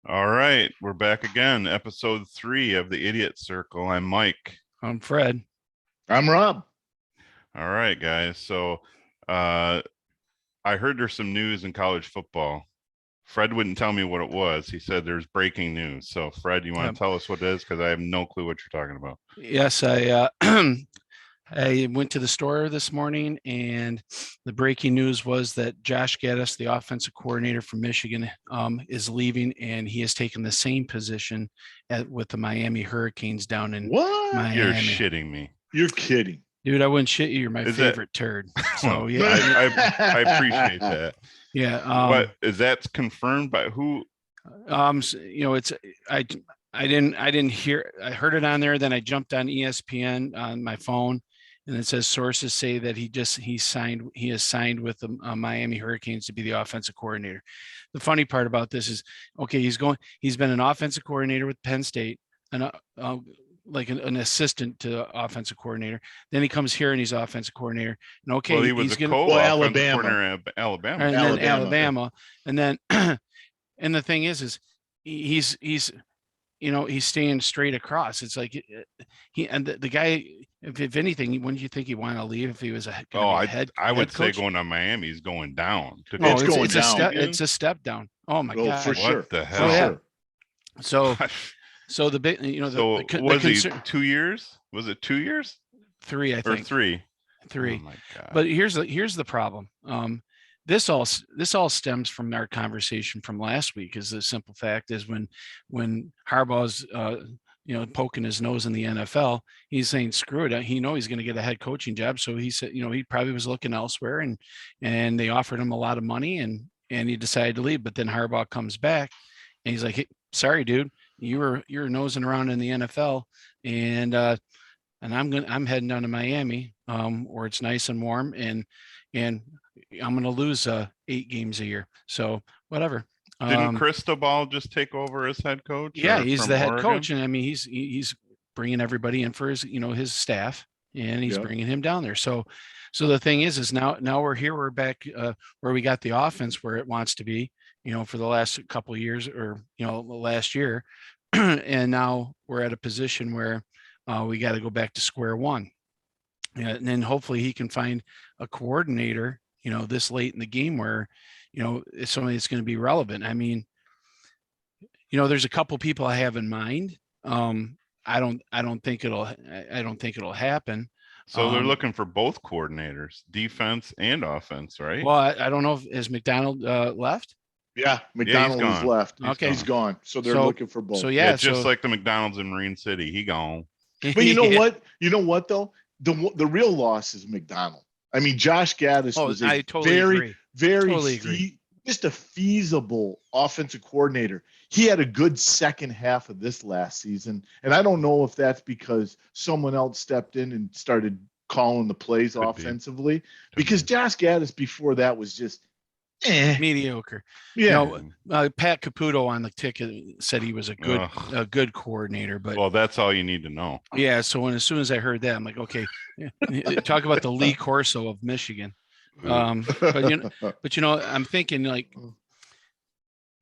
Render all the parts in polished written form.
All right, we're back again. Episode 3 of the Idiot Circle. I'm Mike. I'm Fred. I'm Rob. All right, guys. So, I heard there's some news in college football. Fred wouldn't tell me what it was. He said there's breaking news. So, Fred, you want to tell us what it is? Because I have no clue what you're talking about. Yes, I went to the store this morning, and the breaking news was that Josh Gattis, the offensive coordinator from Michigan, is leaving, and he has taken the same position with the Miami Hurricanes down in Miami. You're shitting me. You're kidding. Dude, I wouldn't shit you. You're my favorite turd. So yeah, I appreciate that. Yeah. But is that confirmed by who? It's I didn't hear. I heard it on there. Then I jumped on ESPN on my phone, and it says sources say that he has signed with the Miami Hurricanes to be the offensive coordinator. The funny part about this is, okay, he's been an offensive coordinator with Penn State, and like an assistant to offensive coordinator. Then he comes here and he's offensive coordinator. And okay, well, he was Alabama coordinator at Alabama, and then Alabama, and then and the thing is he's he's staying straight across. It's like the guy. If anything, wouldn't you think he'd want to leave if he was head I would say coach? going to Miami is going down. It's a step down. Oh my God! For sure. What the hell? Oh, yeah. So the big, was he 2 years? Was it 2 years? 3, I think. Or 3. Oh my God. But here's the problem. This all stems from our conversation from last week. Is the simple fact is when Harbaugh's poking his nose in the NFL, he's saying screw it. He knows he's going to get a head coaching job, so he said he probably was looking elsewhere, and they offered him a lot of money, and he decided to leave. But then Harbaugh comes back, and he's like, hey, sorry, dude, you're nosing around in the NFL, and I'm heading down to Miami, where it's nice and warm, and I'm going to lose 8 games a year. So whatever. Didn't Cristobal just take over as head coach? Yeah, he's the head coach, and I mean he's bringing everybody in for his his staff, and he's bringing him down there. So the thing is now we're here. We're back where we got the offense where it wants to be. For the last couple of years, or last year, and now we're at a position where we got to go back to square one. And then hopefully he can find a coordinator, this late in the game where, it's somebody that's going to be relevant. I mean, there's a couple people I have in mind. I don't think it'll happen. So they're looking for both coordinators, defense and offense, right? Well, I don't know if McDonald left. Yeah, McDonald is left. He's gone. So they're looking for both. So just like the McDonald's in Marine City, he gone. But you know what? You know what though? The real loss is McDonald. I mean, Josh Gattis was just a feasible offensive coordinator. He had a good second half of this last season, and I don't know if that's because someone else stepped in and started calling the plays offensively. Because Josh Gattis before that was just mediocre. Yeah. Pat Caputo on the ticket said he was a good coordinator, but that's all you need to know. Yeah. So as soon as I heard that, I'm like, okay, talk about the Lee Corso of Michigan. I'm thinking like,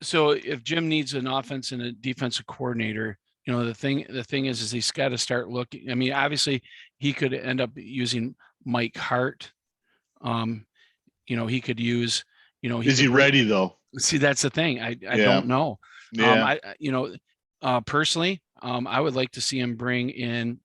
so if Jim needs an offense and a defensive coordinator, the thing is he's got to start looking. I mean, obviously he could end up using Mike Hart. He could use. Is he ready though? See, that's the thing. I don't know. Yeah. Personally, I would like to see him bring in,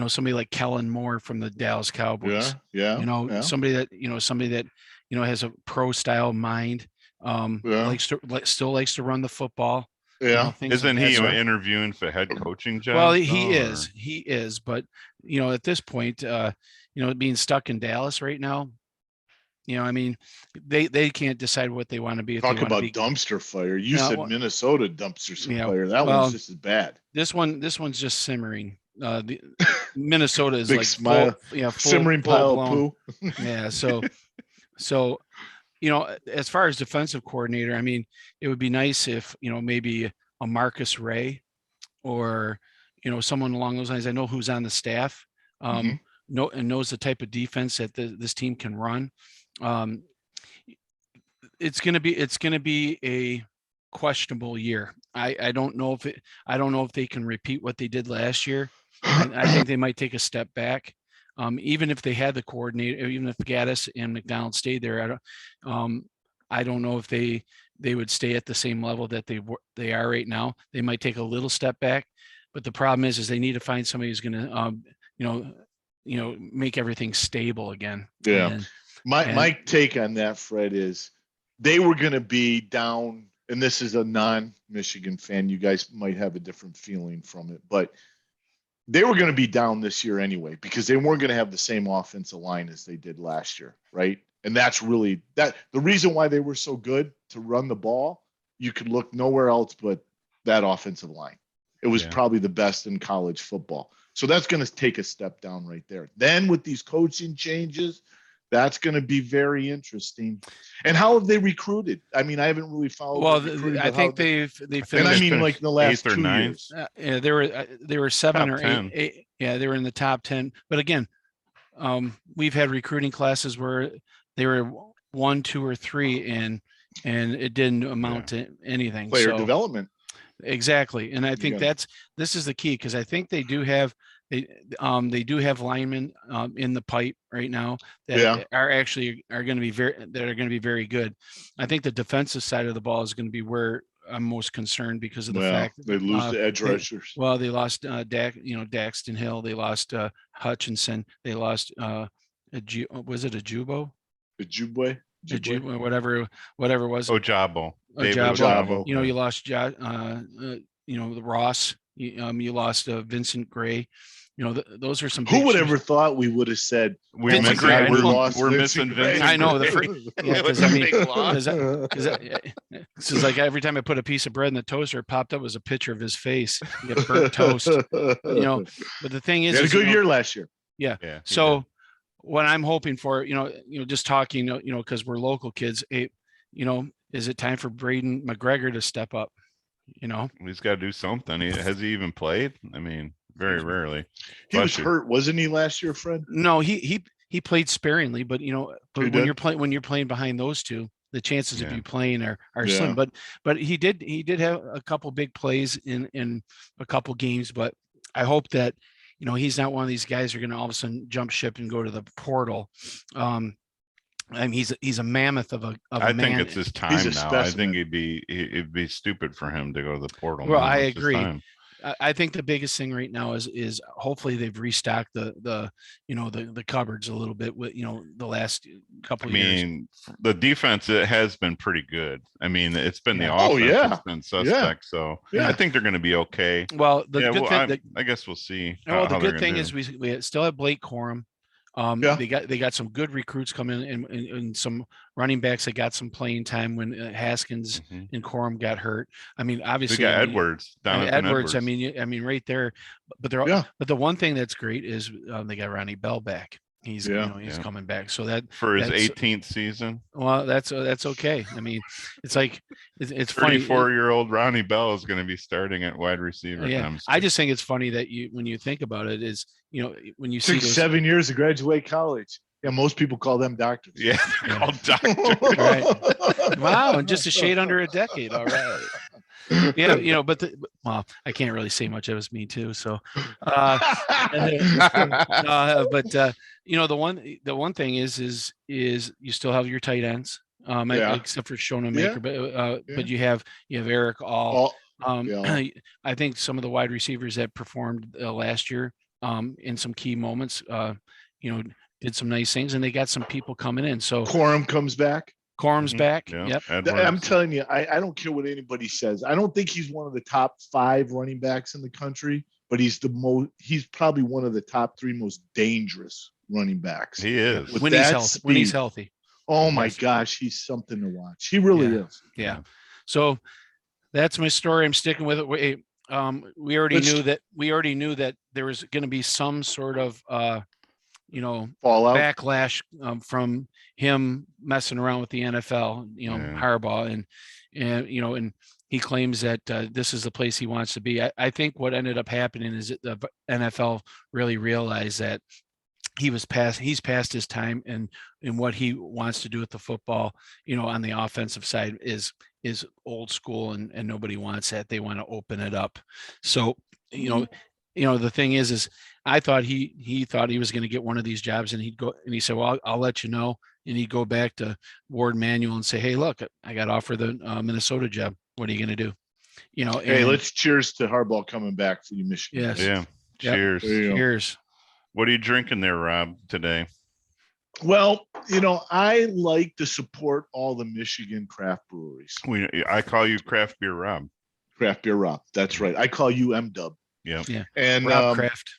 somebody like Kellen Moore from the Dallas Cowboys. Yeah. Somebody that has a pro style mind. Still likes to run the football. Yeah. Isn't he interviewing for head coaching job? Well, he is. But at this point, being stuck in Dallas right now. I mean, they can't decide what they want to be. Talk about dumpster fire. You said Minnesota dumpster fire. That one's just as bad. This one's just simmering. The Minnesota is big like smile, simmering pile of poo. Yeah. So as far as defensive coordinator, I mean, it would be nice if maybe a Marcus Ray or someone along those lines. I know who's on the staff. Knows the type of defense that this team can run. It's going to be a questionable year. I don't know if they can repeat what they did last year. I think they might take a step back. Even if they had the coordinator, even if Gattis and McDonald stayed there, I don't know if they would stay at the same level that they are right now. They might take a little step back, but the problem is they need to find somebody who's going to, make everything stable again. Yeah. My take on that, Fred, is they were going to be down, and this is a non-Michigan fan. You guys might have a different feeling from it, but they were going to be down this year anyway because they weren't going to have the same offensive line as they did last year, right? And that's really the reason why they were so good to run the ball. You could look nowhere else but that offensive line. It was probably the best in college football. So that's going to take a step down right there. Then with these coaching changes, that's going to be very interesting. And how have they recruited? I mean, I haven't really followed. Well, I think they've finished. And I mean, like the last 8th or 2 9th. years. Yeah, they were 7 Top or 10. 8. Yeah, they were in the top 10. But again, we've had recruiting classes where they were 1, 2, or 3, and it didn't amount to anything. Player development. Exactly. And I think this is the key, because I think they do have linemen in the pipe right now that are going to be very good. I think the defensive side of the ball is going to be where I'm most concerned because of the fact they lose the edge rushers. They lost Daxton Hill, they lost Hutchinson, they lost was it Ajubo? Ojibwe? Whatever it was. Ojabo. Ojabo. You lost the Ross. You lost Vincent Gray. Those are some. Who would ever thought we would have said we're missing Vincent? I know because it's like every time I put a piece of bread in the toaster, it popped up as a picture of his face. You get burnt toast. But the thing is, he had a good year last year. Yeah. So what I'm hoping for, just talking, because we're local kids, is it time for Braden McGregor to step up? He's got to do something. Has he even played? I mean, very rarely. He was hurt, wasn't he, last year, Fred? No, he played sparingly, but when you're playing behind those two, the chances of you playing are slim. But he did have a couple big plays in a couple games. But I hope that he's not one of these guys who are going to all of a sudden jump ship and go to the portal. I mean, he's a mammoth of a I man. think it's his time now. I think it'd be stupid for him to go to the portal. Well, I agree. I think the biggest thing right now is hopefully they've restocked the cupboards a little bit with the last couple of years. I mean, the defense, it has been pretty good. I mean, it's been the offense that's been suspect. So I think they're going to be okay. Well, I guess we'll see. Well, the good thing is we still have Blake Corum. They got some good recruits coming in and some running backs that got some playing time when Haskins and Corum got hurt. I mean, obviously, they got Edwards. I mean, right there. But but the one thing that's great is they got Ronnie Bell back. He's coming back. So that for his 18th season. Well, that's okay. I mean, it's like it's 34-year-old Ronnie Bell is going to be starting at wide receiver. Yeah, I just think it's funny that when you think about it, is when you see 7 years to graduate college. Yeah, most people call them doctors. Yeah, they're called doctors. Right. Wow, and just a shade under a decade. All right. But I can't really say much. It was me too. So, the one thing is you still have your tight ends, except for Schoenmaker, but you have Eric All. I think some of the wide receivers that performed last year in some key moments, did some nice things, and they got some people coming in. So Corum comes back. Corum's back. Yep. I'm telling you, I don't care what anybody says. I don't think he's one of the top 5 running backs in the country, but he's probably one of the top 3 most dangerous running backs. He is. When he's healthy. Oh my gosh, he's something to watch. He really is. Yeah. So that's my story. I'm sticking with it. We already knew that there was going to be some sort of fallout, backlash from him messing around with the NFL, Harbaugh, and he claims that this is the place he wants to be. I think what ended up happening is that the NFL really realized that he's past his time, and what he wants to do with the football, on the offensive side is old school, and nobody wants that. They want to open it up. So, the thing is I thought he thought he was going to get one of these jobs, and he'd go and he said, well, I'll let you know. And he'd go back to Ward Manuel and say, hey, look, I got offered the Minnesota job. What are you going to do? Hey, let's cheers to Harbaugh coming back for you, Michigan. Yes. Yeah. Cheers. Cheers. What are you drinking there, Rob, today? Well, I like to support all the Michigan craft breweries. I call you Craft Beer Rob. Craft Beer Rob. That's right. I call you M-Dub. Yeah. And Rob Kraft.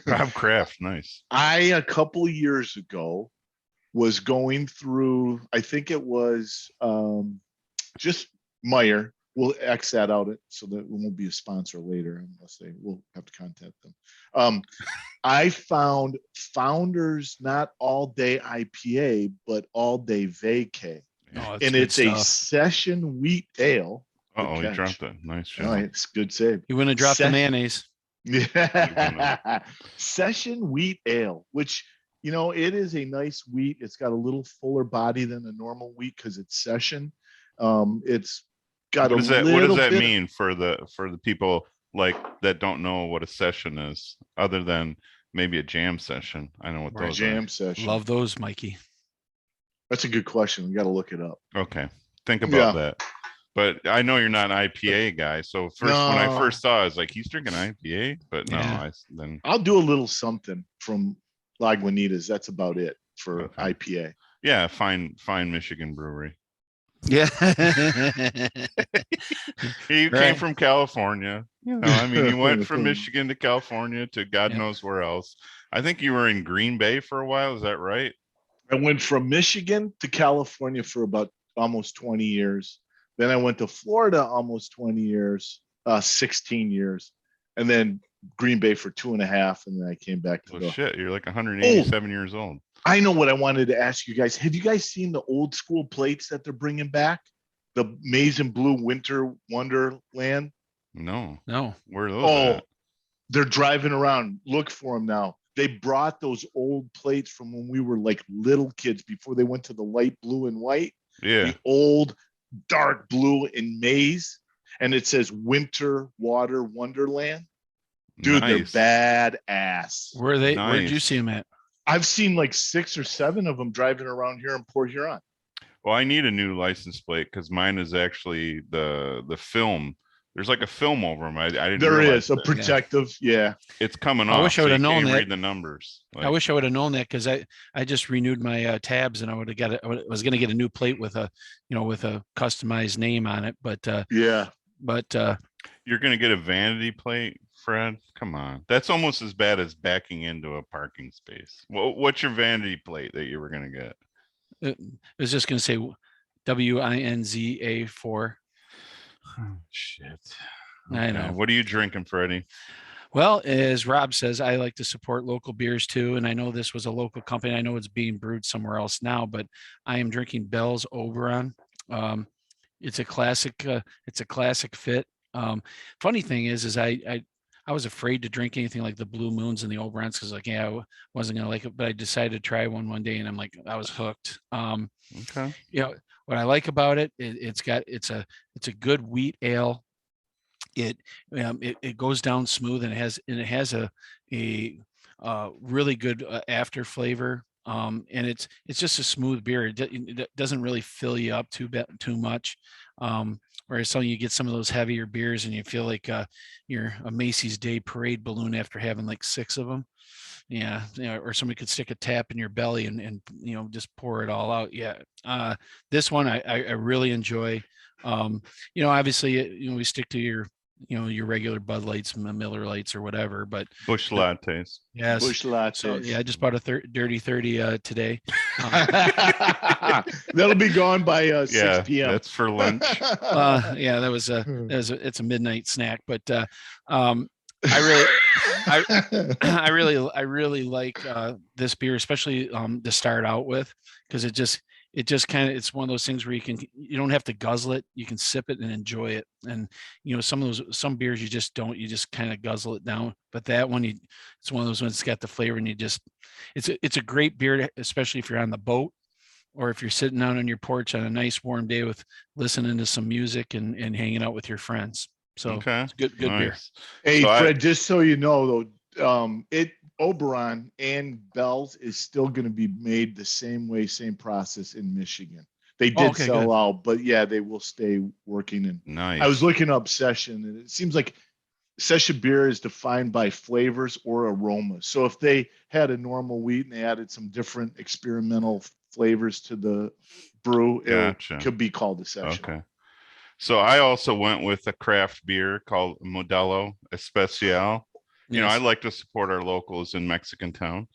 Rob Kraft. Nice. A couple years ago was going through, I think it was just Meyer. We'll X that out so that it won't be a sponsor later unless we'll have to contact them. I found Founders not all day IPA, but all day vacay. Oh, and it's a session wheat ale. Oh, you dropped it. Nice job. All right, it's good save. You wouldn't have dropped the mayonnaise. Yeah. Session wheat ale, which it is a nice wheat. It's got a little fuller body than a normal wheat because it's session. It's got what does that mean for the people like that don't know what a session is, other than maybe a jam session? I know what those jam session. Love those, Mikey. That's a good question. We got to look it up. Okay, think about that. But I know you're not an IPA guy, so when I first saw it, I was like, he's drinking IPA, but no, then I'll do a little something from Lagunitas. That's about it for IPA. Yeah, fine Michigan brewery. Yeah. He came from California. He went from Michigan to California to God knows where else. I think you were in Green Bay for a while. Is that right? I went from Michigan to California for about almost 20 years. Then I went to Florida almost 20 years, 16 years, and then Green Bay for 2.5. And then I came back to shit. You're like 187 years old. I know what I wanted to ask you guys. Have you guys seen the old school plates that they're bringing back? The maize and blue winter wonderland? No. Where are those at? They're driving around. Look for them now. They brought those old plates from when we were like little kids before they went to the light blue and white. Yeah. The old dark blue and maize. And it says Winter Water Wonderland. Dude, nice. They're badass. Where are they? Nice. Where did you see them at? I've seen like 6 or 7 of them driving around here in Port Huron. Well, I need a new license plate because mine is actually the film. There's like a film over them. I didn't. There is a protective. Yeah. It's coming off. I wish I would have known that. Read the numbers. I wish I would have known that because I just renewed my tabs and I would have got it. I was going to get a new plate with a customized name on it. But yeah. But you're going to get a vanity plate, Fred? Come on. That's almost as bad as backing into a parking space. What's your vanity plate that you were going to get? It was just going to say WINZA4. Oh, shit. Okay. I know. What are you drinking, Freddie? Well, as Rob says, I like to support local beers too. And I know this was a local company. I know it's being brewed somewhere else now, but I am drinking Bell's Oberon. It's a classic. It's a classic fit. Funny thing is I was afraid to drink anything like the Blue Moons and the Oberons because I wasn't gonna like it, but I decided to try one day and I'm like, I was hooked. Okay. What I like about it, it's a good wheat ale. It goes down smooth and it has a really good after flavor. And it's just a smooth beer. It doesn't really fill you up too much. Whereas you get some of those heavier beers and you feel like you're a Macy's Day Parade balloon after having like 6 of them. Yeah. Or somebody could stick a tap in your belly and just pour it all out. Yeah. This one I really enjoy. Obviously, we stick to your regular Bud Lights, Miller Lights, or whatever. But Busch Lattes. Yes. Busch Lattes. So, I just bought a Dirty 30 today. That'll be gone by 6 p.m. That's for lunch. It's a midnight snack. But I really like this beer, especially to start out with, because it it just kind of, it's one of those things where you don't have to guzzle it. You can sip it and enjoy it. And, some beers you just don't, you just kind of guzzle it down. But that one, it's one of those ones that's got the flavor, and it's a great beer, especially if you're on the boat, or if you're sitting out on your porch on a nice warm day with listening to some music and hanging out with your friends. So Okay. it's good beer. Nice. Hey, So Fred, just so you know, though, Oberon and Bell's is still going to be made the same way, same process in Michigan. They did sell out, but yeah, they will stay working. And Nice. I was looking up session, and it seems like session beer is defined by flavors or aromas. So if they had a normal wheat and they added some different experimental flavors to the brew, it could be called a session. Okay. So I also went with a craft beer called Modelo Especial. I like to support our locals in Mexican town.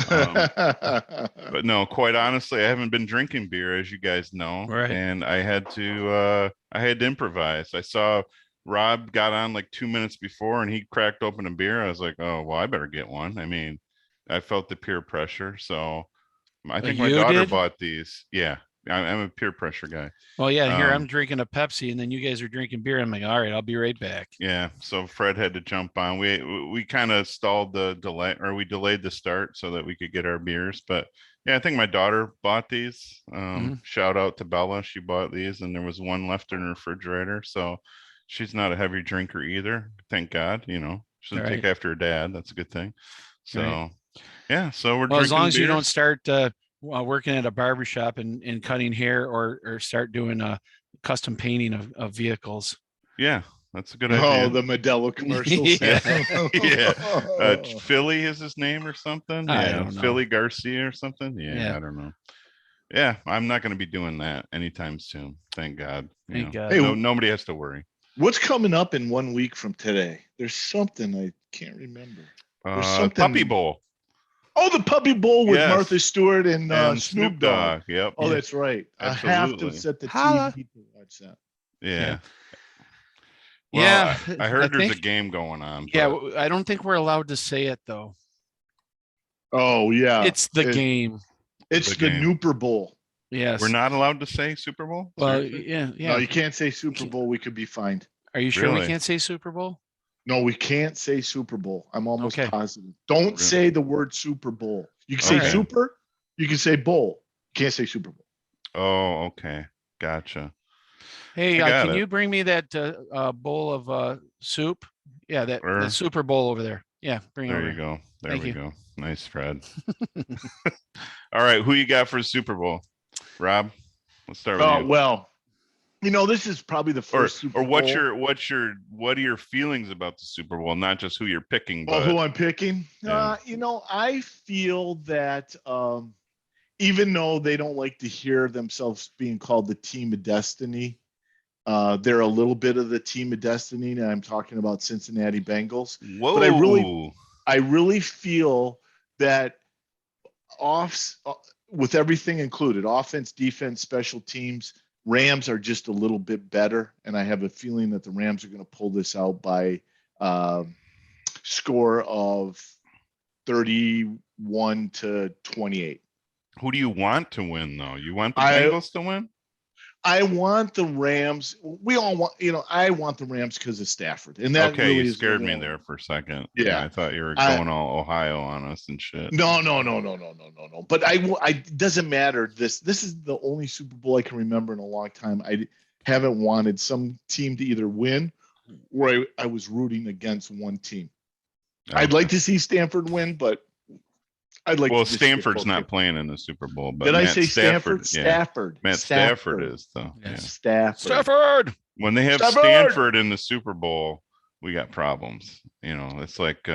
But no, quite honestly, I haven't been drinking beer, as you guys know. Right. And I had to improvise. I saw Rob got on like 2 minutes before and he cracked open a beer. I was like, oh, well, I better get one. I mean, I felt the peer pressure. So I think my daughter bought these. Yeah. I'm a peer pressure guy. Well, yeah, here I'm drinking a Pepsi, and then you guys are drinking beer. I'm like, all right, I'll be right back. Yeah, so Fred had to jump on. We kind of stalled the delay, or we delayed the start so that we could get our beers. But yeah, I think my daughter bought these. Shout out to Bella, she bought these, and there was one left in her refrigerator. So she's not a heavy drinker either. Thank God, she doesn't take after her dad. That's a good thing. So yeah, so we're as long as you don't start working at a barbershop and cutting hair or start doing custom painting of vehicles. Yeah, that's a good idea. Oh, the Modelo commercials. Yeah. Philly is his name or something. I don't know. Philly Garcia or something. Yeah, I don't know. Yeah, I'm not going to be doing that anytime soon. Thank God. Thank God. Hey, nobody has to worry. What's coming up in 1 week from today? There's something I can't remember. There's something. Puppy Bowl. Oh, the Puppy Bowl with Martha Stewart and Snoop Dogg. Yep. Oh, that's right. Absolutely. I have to set the TV to watch that. Yeah. Well, yeah. I heard there's a game going on. Yeah, I don't think we're allowed to say it though. Oh yeah. It's the game. It's the Nooper Bowl. Yes. We're not allowed to say Super Bowl? Well, yeah. No, you can't say Super Bowl. We could be fined. Are you sure we can't say Super Bowl? No, we can't say Super Bowl. I'm almost positive. Don't say the word Super Bowl. You can say super. You can say bowl. You can't say Super Bowl. Oh, okay. Gotcha. Hey, can you bring me that bowl of soup? Yeah, that Super Bowl over there. Yeah, bring it over. There you go. There we go. Nice, Fred. All right, who you got for the Super Bowl? Rob, let's start with you. Well, this is probably the first Super Bowl. What are your feelings about the Super Bowl? Not just who you're picking, but who I'm picking. Yeah. I feel that even though they don't like to hear themselves being called the team of destiny, they're a little bit of the team of destiny. And I'm talking about Cincinnati Bengals. Whoa! But I really feel that with everything included, offense, defense, special teams, Rams are just a little bit better, and I have a feeling that the Rams are going to pull this out by score of 31-28. Who do you want to win, though? You want the Bengals to win? I want the Rams. We all want, I want the Rams because of Stafford. And that really you scared me there for a second. Yeah. I thought you were going all Ohio on us and shit. No. But I doesn't matter. This is the only Super Bowl I can remember in a long time. I haven't wanted some team to either win or I was rooting against one team. Okay. I'd like to see Stanford win, but I'd like. Well, Stanford's not playing in the Super Bowl, but did I say Stanford? Stafford. Matt Stafford is though. Yes. Yeah. Stafford. When they have Stanford in the Super Bowl, we got problems. It's like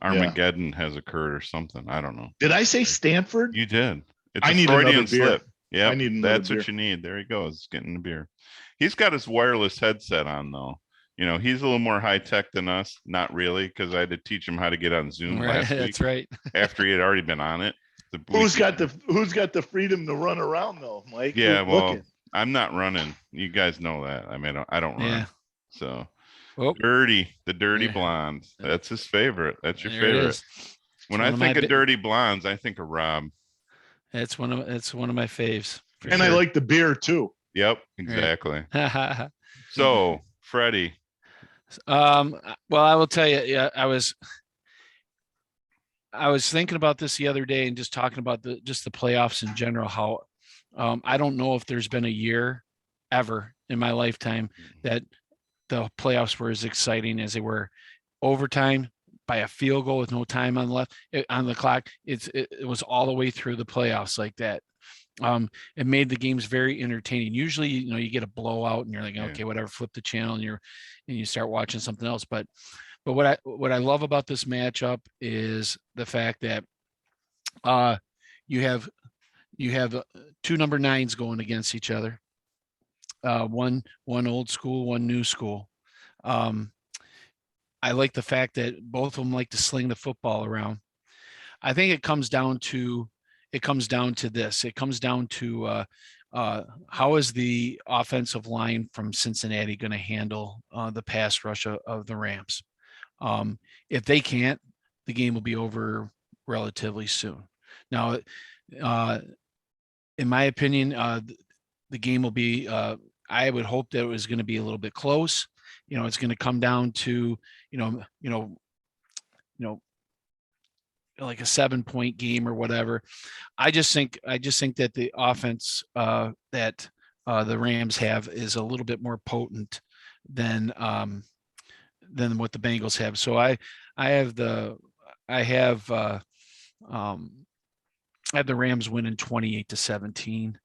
Armageddon has occurred or something. I don't know. Did I say Stanford? You did. It's I need Freudian slip. Yeah, that's what you need. There he goes, getting the beer. He's got his wireless headset on though. He's a little more high tech than us. Not really, because I had to teach him how to get on Zoom last week. That's right. After he had already been on it. Who's got the freedom to run around though, Mike? Yeah, I'm not running. You guys know that. I mean, I don't run. Yeah. So the dirty blondes. That's his favorite. That's your favorite. When I think of dirty blondes, I think of Rob. It's one of my faves. And I like the beer too. Yep, exactly. Right. So, Freddie. Well, I will tell you, yeah, I was thinking about this the other day and just talking about the playoffs in general. How I don't know if there's been a year ever in my lifetime that the playoffs were as exciting as they were. Overtime by a field goal with no time on the clock. It was all the way through the playoffs like that. It made the games very entertaining. Usually, you get a blowout and you're like, okay, whatever, flip the channel and you start watching something else. But what I love about this matchup is the fact that you have two number 9s going against each other. One old school, one new school. I like the fact that both of them like to sling the football around. I think it comes down to this. It comes down to how is the offensive line from Cincinnati going to handle the pass rush of the Rams? If they can't, the game will be over relatively soon. Now, in my opinion, the game will be. I would hope that it was going to be a little bit close. It's going to come down to like a 7-point game or whatever. I just think that the offense that the Rams have is a little bit more potent than what the Bengals have. So I have the Rams winning 28-17.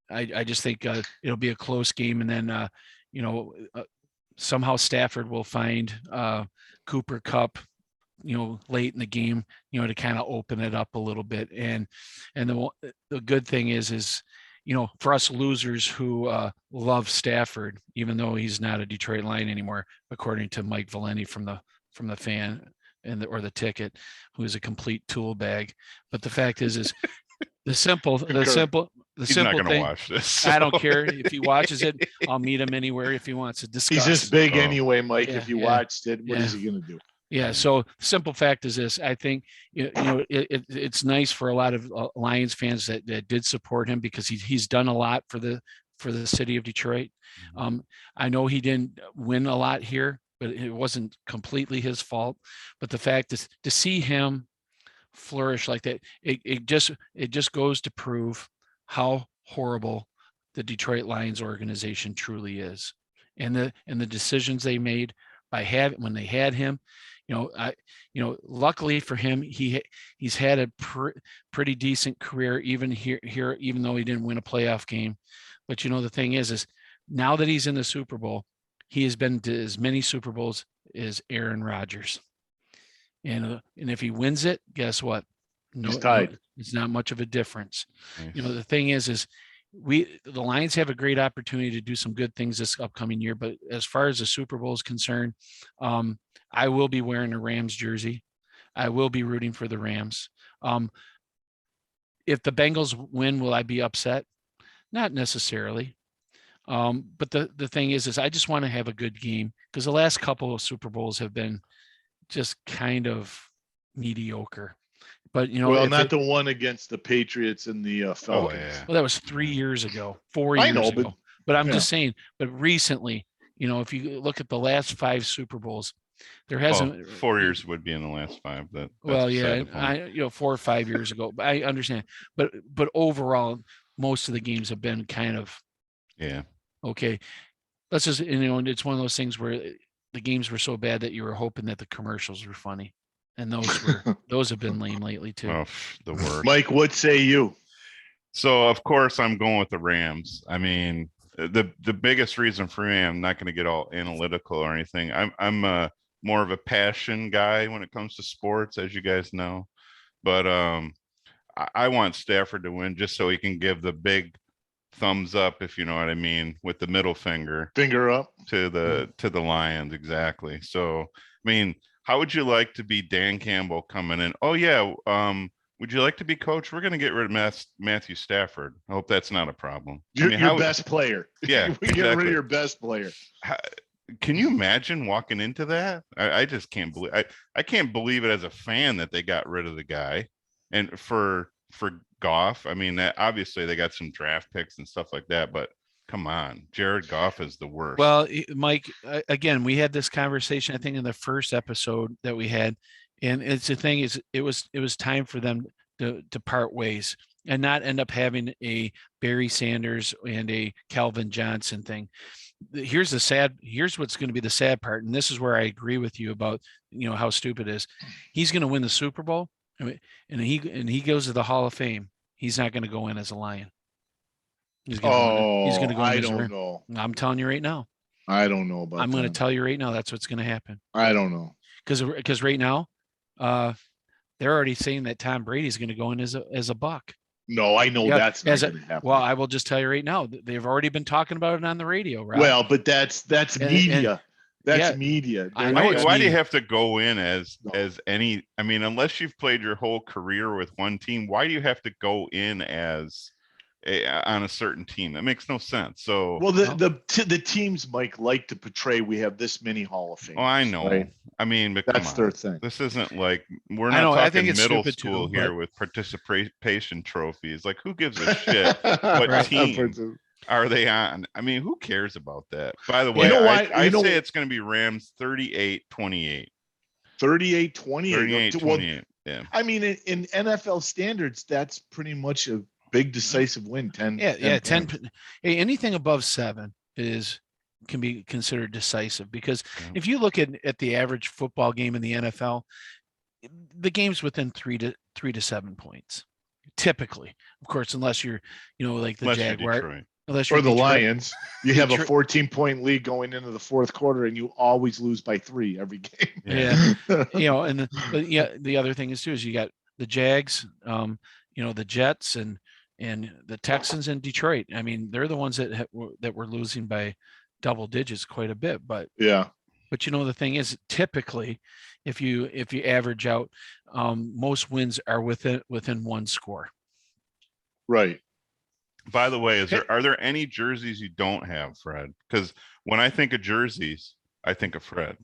I just think it'll be a close game, and then somehow Stafford will find Cooper Kupp late in the game, to kind of open it up a little bit. And the good thing is for us losers who love Stafford, even though he's not a Detroit Lion anymore, according to Mike Valenti from the fan or the ticket, who is a complete tool bag. But the fact is the simple He's not going to thing. watch this. So. I don't care if he watches it. I'll meet him anywhere if he wants to discuss. He's just big anyway, Mike. If you watched it, what is he going to do? Yeah. So the simple fact is this: I think it's nice for a lot of Lions fans that did support him because he's done a lot for the city of Detroit. I know he didn't win a lot here, but it wasn't completely his fault. But the fact is to see him flourish like that, it just goes to prove how horrible the Detroit Lions organization truly is, and the decisions they made when they had him. Luckily for him, he's had a pretty decent career even here, even though he didn't win a playoff game. But the thing is now that he's in the Super Bowl, he has been to as many Super Bowls as Aaron Rodgers. And if he wins it, guess what? He's tied. It's not much of a difference. Nice. The thing is the Lions have a great opportunity to do some good things this upcoming year. But as far as the Super Bowl is concerned, I will be wearing a Rams jersey. I will be rooting for the Rams. If the Bengals win, will I be upset? Not necessarily. But the thing is I just want to have a good game because the last couple of Super Bowls have been just kind of mediocre. But not the one against the Patriots and the Falcons. Oh, yeah. Well, that was 3 years ago, 4 years ago. But I'm just saying. But recently, if you look at the last 5 Super Bowls, there hasn't. 4 years would be in the last 5. That's 4 or 5 years ago. But I understand. But overall, most of the games have been kind of. Yeah. Okay. Let's just it's one of those things where the games were so bad that you were hoping that the commercials were funny. And those have been lame lately too. Oh, the worst. Mike, what say you? So of course I'm going with the Rams. I mean, the biggest reason for me, I'm not going to get all analytical or anything. I'm more of a passion guy when it comes to sports, as you guys know. But I want Stafford to win just so he can give the big thumbs up, if you know what I mean, with the middle finger up to the Lions. Exactly. So I mean, how would you like to be Dan Campbell coming in? Oh yeah. Would you like to be coach? We're going to get rid of Matthew Stafford. I hope that's not a problem. Your best player. Yeah. We exactly. Get rid of your best player. Can you imagine walking into that? I just can't believe I can't believe it as a fan that they got rid of the guy and for for Goff. I mean, that obviously they got some draft picks and stuff like that, but come on, Jared Goff is the worst. Well, Mike, again, we had this conversation, I think, in the first episode that we had, and it's the thing is, it was time for them to part ways and not end up having a Barry Sanders and a Calvin Johnson thing. Here's what's going to be the sad part, and this is where I agree with you about how stupid it is. He's going to win the Super Bowl, and he goes to the Hall of Fame. He's not going to go in as a Lion. He's going to go. I don't know. I'm telling you right now. I don't know about. I'm going to tell you right now. That's what's going to happen. I don't know because right now, they're already saying that Tom Brady's going to go in as a Buck. No, I know that's not going to happen. Well, I will just tell you right now. They've already been talking about it on the radio, right? Well, but that's media. That's media. I know why do you have to go in as any? I mean, unless you've played your whole career with one team, why do you have to go in as on a certain team? That makes no sense. So, well, the teams, Mike, like to portray we have this many Hall of Fame. Oh, I know. Right? I mean, but that's their thing. This isn't like we're not talking middle school here with participation trophies. Like, who gives a shit what team are they on? I mean, who cares about that? By the way, I say it's going to be Rams 38-28. 38-28. 38-28. Yeah. I mean, in NFL standards, that's pretty much a big decisive win. 10. Yeah, 10. Anything above 7 can be considered decisive, because if you look at the average football game in the NFL, the game's within 3 to 7 points, typically. Of course, unless you're, like the Jaguars. Or the Lions, you have a 14-point lead going into the fourth quarter, and you always lose by 3 every game. Yeah, and the other thing is you got the Jags, the Jets, and the Texans and Detroit. I mean, they're the ones that were losing by double digits quite a bit. But the thing is, typically, if you average out, most wins are within one score. Right. By the way, are there any jerseys you don't have, Fred? Because when I think of jerseys, I think of Fred.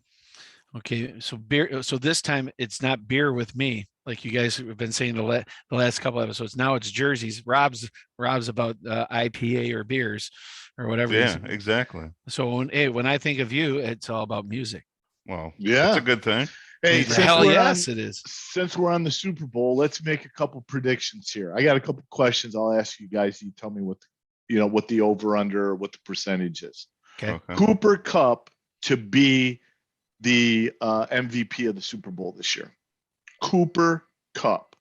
Okay, so beer. So this time it's not beer with me, like you guys have been saying the last couple episodes. Now it's jerseys. Rob's about IPA or beers or whatever. Yeah, exactly. So when I think of you, it's all about music. Well, yeah, it's a good thing. Hey, it is. Since we're on the Super Bowl, let's make a couple predictions here. I got a couple questions I'll ask you guys. You tell me what the over under, what the percentage is. Okay. Cooper Kupp to be the MVP of the Super Bowl this year. Cooper Kupp.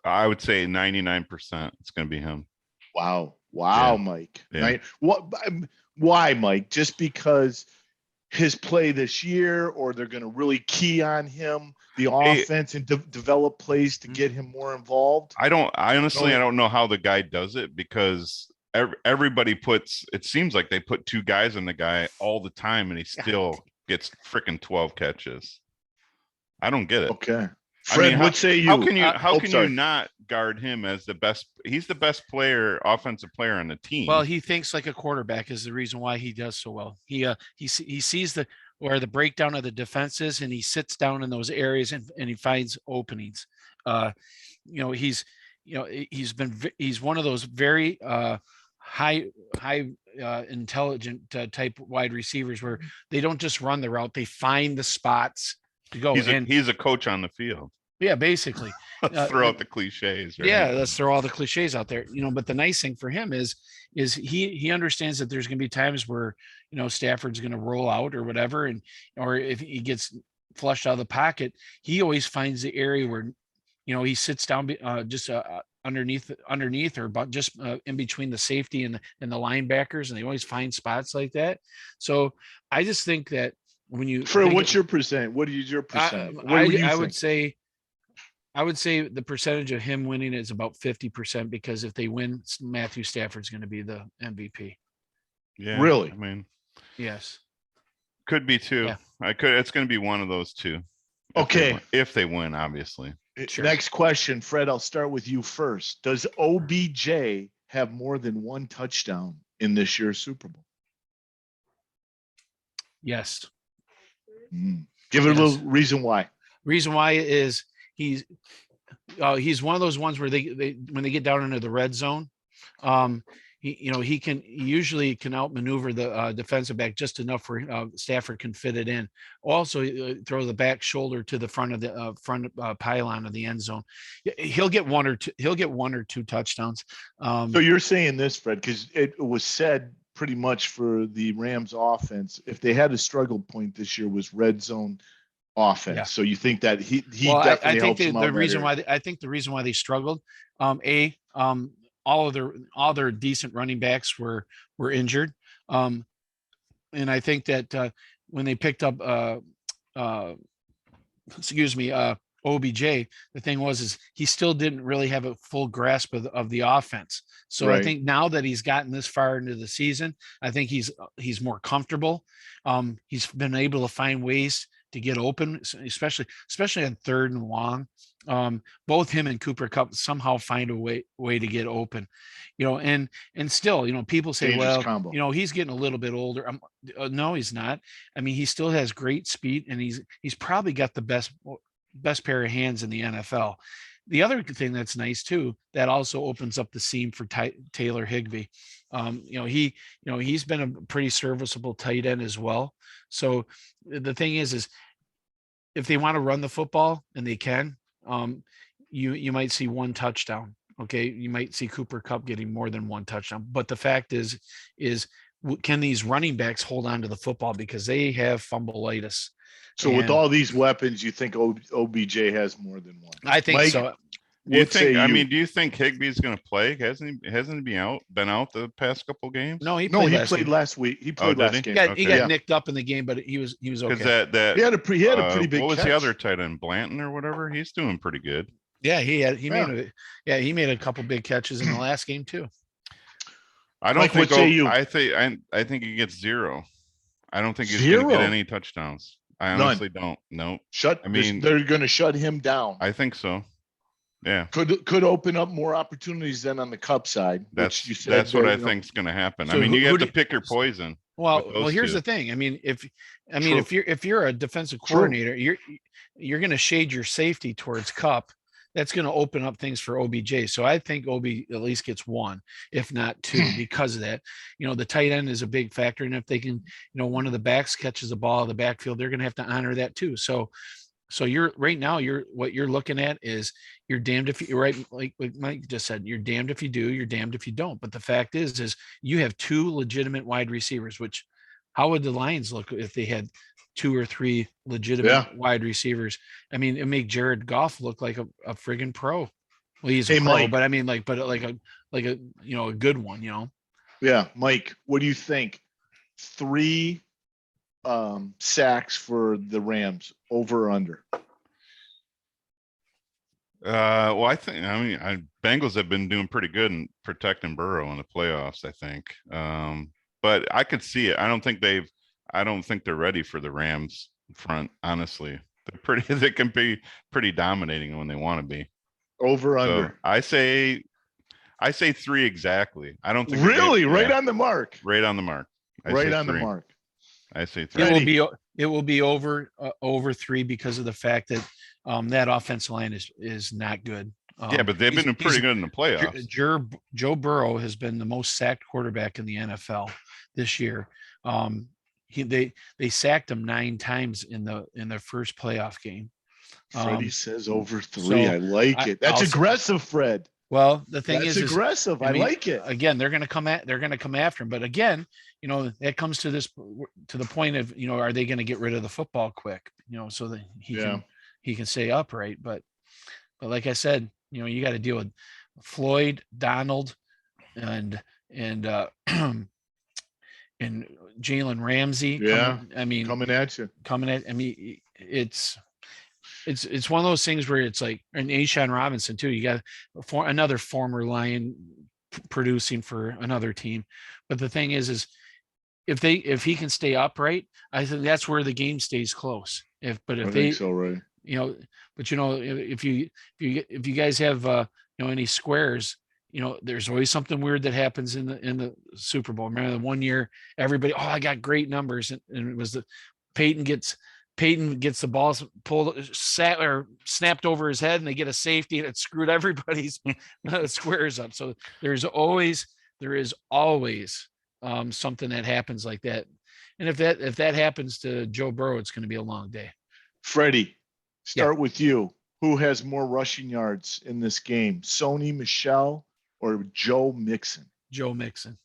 I would say 99%. It's going to be him. Wow, yeah. Mike. Yeah. Right? Why, Mike? Just because his play this year, or they're going to really key on him, the offense, and develop plays to get him more involved? I honestly don't know how the guy does it, because everybody it seems like they put 2 guys in the guy all the time, and he still gets freaking 12 catches. I don't get it. Okay. Fred, what say you? How can you not guard him as the best? He's the best offensive player on the team. Well, he thinks like a quarterback is the reason why he does so well. He sees where the breakdown of the defenses, and he sits down in those areas and he finds openings. He's one of those very high intelligent type wide receivers where they don't just run the route, they find the spots to go. He's a coach on the field. Yeah, basically. Let's throw out the cliches. Right? Yeah, let's throw all the cliches out there. But the nice thing for him is he understands that there's going to be times where Stafford's going to roll out or whatever, or if he gets flushed out of the pocket, he always finds the area where he sits down just underneath or just in between the safety and the linebackers, and they always find spots like that. So I just think that when you what's your percent? What is your percent? I would say the percentage of him winning is about 50%, because if they win, Matthew Stafford's going to be the MVP. Yeah. Really? I mean, yes. Could be 2. Yeah. It's going to be one of those 2. If they win, obviously. Sure. Next question, Fred, I'll start with you first. Does OBJ have more than 1 touchdown in this year's Super Bowl? Yes. Give it a little reason why. Reason why is he's one of those ones where they when they get down into the red zone, he usually can outmaneuver the defensive back just enough where Stafford can fit it in. Also, throw the back shoulder to the front of the front pylon of the end zone. He'll get one or two touchdowns. So you're saying this, Fred, because it was said pretty much for the Rams offense, if they had a struggle point this year, was red zone offense. Yeah. So you think that he well, definitely I think helps them out the reason area. why I think the reason why they struggled, all their decent running backs were injured, and I think that when they picked up OBJ, the thing is he still didn't really have a full grasp of the offense. So Right. I think now that he's gotten this far into the season, I think he's more comfortable. He's been able to find ways to get open, especially on third and long. Both him and Cooper Kupp somehow find a way to get open, and still, people say, Dangerous well, combo. he's getting a little bit older. No, he's not. I mean, he still has great speed, and he's probably got the best pair of hands in the NFL. The other thing that's nice too, that also opens up the seam for Taylor Higbee. He's been a pretty serviceable tight end as well. So the thing is if they want to run the football, and they can, you might see one touchdown. Okay. You might see Cooper Kupp getting more than one touchdown, but the fact is can these running backs hold on to the football, because they have fumbleitis. So with all these weapons, you think OBJ has more than one? I think Mike, so. Do you think Higbee's going to play? Hasn't he been out the past couple games? No, he played last week. He played last game. He got nicked up in the game, but he was okay. Because he had a pretty big. What was catch. the other tight end, Blanton or whatever? He's doing pretty good. Yeah, he made a couple big catches in the last game too. I don't Mike, think. What say you? I think he gets 0. I don't think he's going to get any touchdowns. I honestly don't. No. They're going to shut him down. I think so. Yeah. Could open up more opportunities than on the Cup side. That's what I think is going to happen. So you have to pick your poison. Well, here's the thing. I mean, if you're a defensive coordinator, you're going to shade your safety towards Cup. That's going to open up things for OBJ. So I think OB at least gets 1, if not 2, because of that. The tight end is a big factor. And if they can, one of the backs catches the ball out of the backfield, they're going to have to honor that too. So what you're looking at is you're damned if you're right. Like Mike just said, you're damned if you do, you're damned if you don't. But the fact is you have 2 legitimate wide receivers, which how would the Lions look if they had 2 or 3 legitimate wide receivers? I mean, it make Jared Goff look like a friggin' pro. Well, he's a pro, Mike, but I mean, like a good one, Yeah, Mike, what do you think? 3 sacks for the Rams, over or under? Well, Bengals have been doing pretty good in protecting Burrow in the playoffs, I think. But I could see it. I don't think they're ready for the Rams front, honestly. They can be pretty dominating when they want to be. Over under. I say 3 exactly. I don't think right on the mark. Right on the mark. The mark. I say 3. It will be over 3 because of the fact that that offensive line is not good. But they've been pretty good in the playoffs. Joe Burrow has been the most sacked quarterback in the NFL this year. They sacked him 9 times in their first playoff game. Freddie says over 3. I like it. That's aggressive, Fred. Well, the thing is aggressive. I like it. Again, they're going to come after him. But again, that comes to the point of, are they going to get rid of the football quick, so that he can stay upright. But like I said, you got to deal with Floyd, Donald, and Jalen Ramsey. Coming at you. It's one of those things where it's like, and Ashawn Robinson too. You got another former Lion producing for another team. But the thing is if he can stay upright, I think that's where the game stays close. If you guys have any squares, there's always something weird that happens in the Super Bowl. Remember the one year everybody, I got great numbers, and it was Peyton Peyton gets the ball pulled, snapped over his head, and they get a safety, and it screwed everybody's squares up. So there is always something that happens like that. And if that happens to Joe Burrow, it's going to be a long day. Freddie, start with you. Who has more rushing yards in this game, Sony Michel or Joe Mixon? Joe Mixon.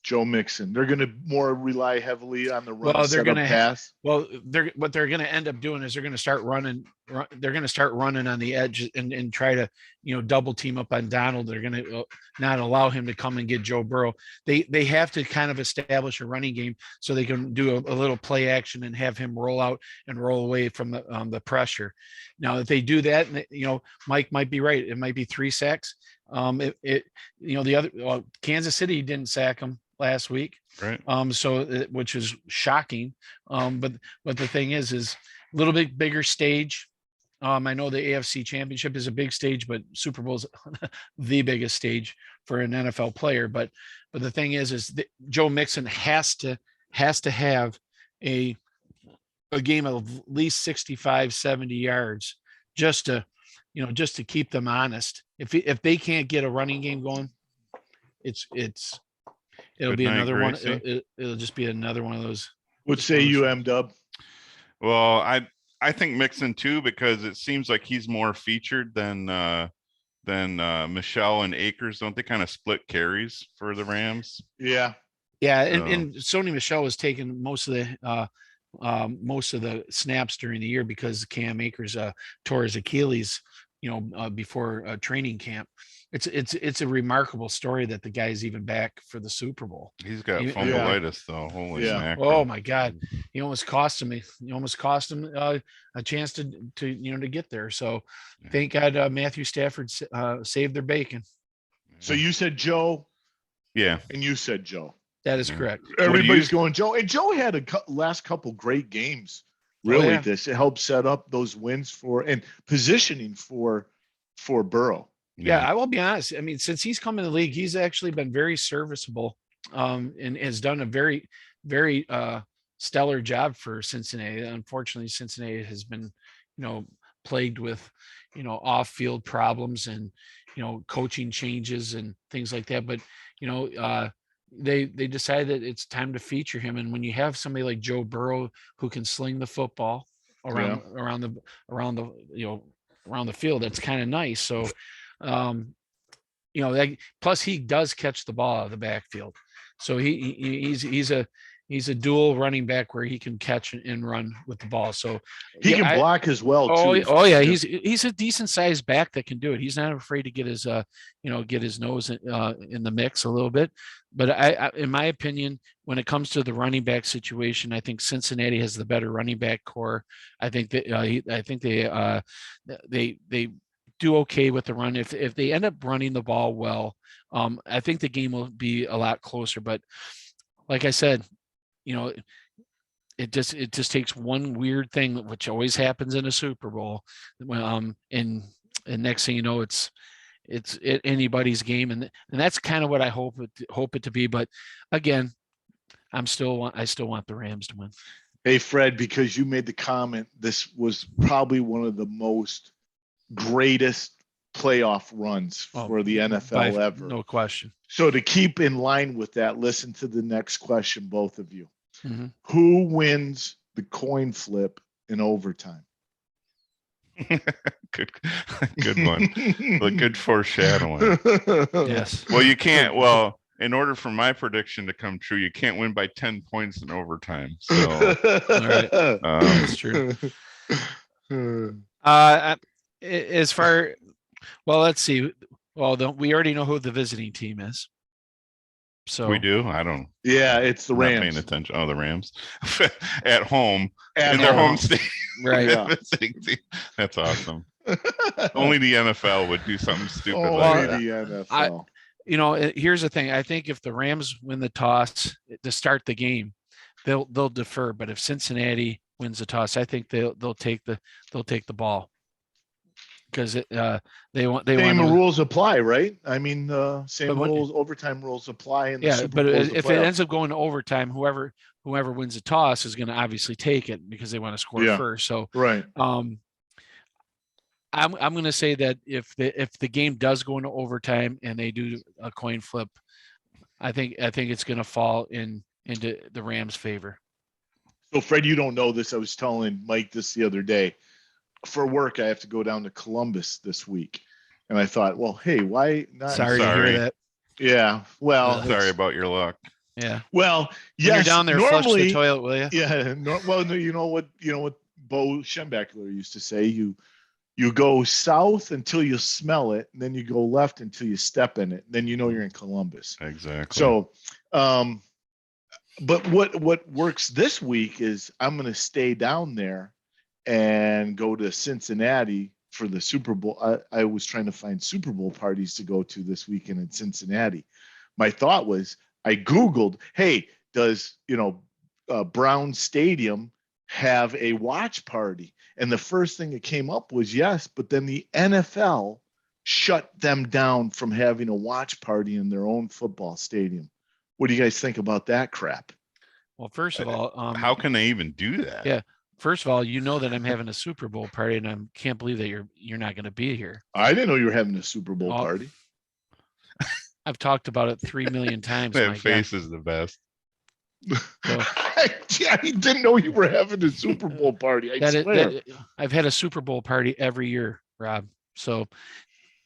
Joe Mixon. They're going to more rely heavily on the run. Well, they're going to pass. What they're going to end up doing is they're going to start running. They're going to start running on the edge and try to, double team up on Donald. They're going to not allow him to come and get Joe Burrow. They have to kind of establish a running game so they can do a little play action and have him roll out and roll away from the pressure. Now, if they do that, Mike might be right. It might be 3 sacks. Kansas City didn't sack him last week, right? Which is shocking. But the thing is a little bit bigger stage. I know the AFC Championship is a big stage, but Super Bowl is the biggest stage for an NFL player. But the thing is Joe Mixon has to have a game of at least 65, 70 yards just to keep them honest. If they can't get a running game going, it'll be another one. It'll just be another one of those. What say you, M-Dub? Well, I think Mixon too, because it seems like he's more featured than Michelle and Akers. Don't they kind of split carries for the Rams? Yeah. Yeah, and Sony Michel was taking most of the snaps during the year because Cam Akers tore his Achilles, before training camp. It's a remarkable story that the guy's even back for the Super Bowl. He's got fundulitis though. Holy smack. Oh my God. He almost cost him a chance to get there. So thank God Matthew Stafford saved their bacon. So you said Joe. Yeah. And you said Joe. That is correct. Everybody's going Joe. And Joe had last couple great games. Really, it helped set up those wins and positioning for Burrow. Yeah, I will be honest. I mean, since he's come in the league, he's actually been very serviceable, and has done a very, very stellar job for Cincinnati. Unfortunately, Cincinnati has been, plagued with, off-field problems and, coaching changes and things like that. But, they decided that it's time to feature him. And when you have somebody like Joe Burrow who can sling the football around the field, that's kind of nice. So, plus he does catch the ball out of the backfield. So he's a dual running back where he can catch and run with the ball. So he can block as well too. Oh yeah, he's a decent sized back that can do it. He's not afraid to get his nose in the mix a little bit. But I in my opinion, when it comes to the running back situation, I think Cincinnati has the better running back core. I think that they do okay with the run. If they end up running the ball well, I think the game will be a lot closer. But like I said, it just takes one weird thing, which always happens in a Super Bowl. And next thing you know, it's anybody's game, and that's kind of what I hope it to be. But again, I still want the Rams to win. Hey Fred, because you made the comment, this was probably one of the most greatest playoff runs for the NFL ever. No question. So to keep in line with that, listen to the next question, both of you. Mm-hmm. Who wins the coin flip in overtime? good one. But good foreshadowing. Yes. Well, you can't. Well, in order for my prediction to come true, you can't win by 10 points in overtime. So, all right, that's true. Let's see. Well, we already know who the visiting team is. So we do. I don't. Yeah, it's the Rams. Not paying attention. Oh, the Rams at home in their home state. Right. Yeah. That's awesome. Only the NFL would do something stupid Only like that. the NFL. Here's the thing. I think if the Rams win the toss to start the game, they'll defer. But if Cincinnati wins the toss, I think they'll take the ball. because they want Same to, rules apply, right? I mean, same But when- rules, overtime rules apply in the yeah, Super but Bowl. as a if it playoff. ends up going to overtime, whoever wins the toss is going to obviously take it because they want to score Yeah. first. So Right. I'm going to say that if the game does go into overtime and they do a coin flip, I think it's going to fall into the Rams' favor. So, Fred, you don't know this. I was telling Mike this the other day. For work, I have to go down to Columbus this week, and I thought, well, hey, why not? Sorry to hear that. Yeah. Well, sorry about your luck. Yeah. Well, yes. When you're down there, normally, flush the toilet, will you? Yeah. Well, no, you know what Bo Schembechler used to say. You go south until you smell it, and then you go left until you step in it. Then you know you're in Columbus. Exactly. So, but what works this week is I'm going to stay down there and go to Cincinnati for the Super Bowl. I was trying to find Super Bowl parties to go to this weekend in Cincinnati. My thought was I Googled, hey, does Brown Stadium have a watch party? And the first thing that came up was yes, but then the NFL shut them down from having a watch party in their own football stadium. What do you guys think about that crap? Well, first of all, how can they even do that? Yeah. First of all, you know that I'm having a Super Bowl party, and I can't believe that you're not going to be here. I didn't know you were having a Super Bowl party. I've talked about it 3 million times. That face is the best. So, I didn't know you were having a Super Bowl party. I swear. I've had a Super Bowl party every year, Rob. So,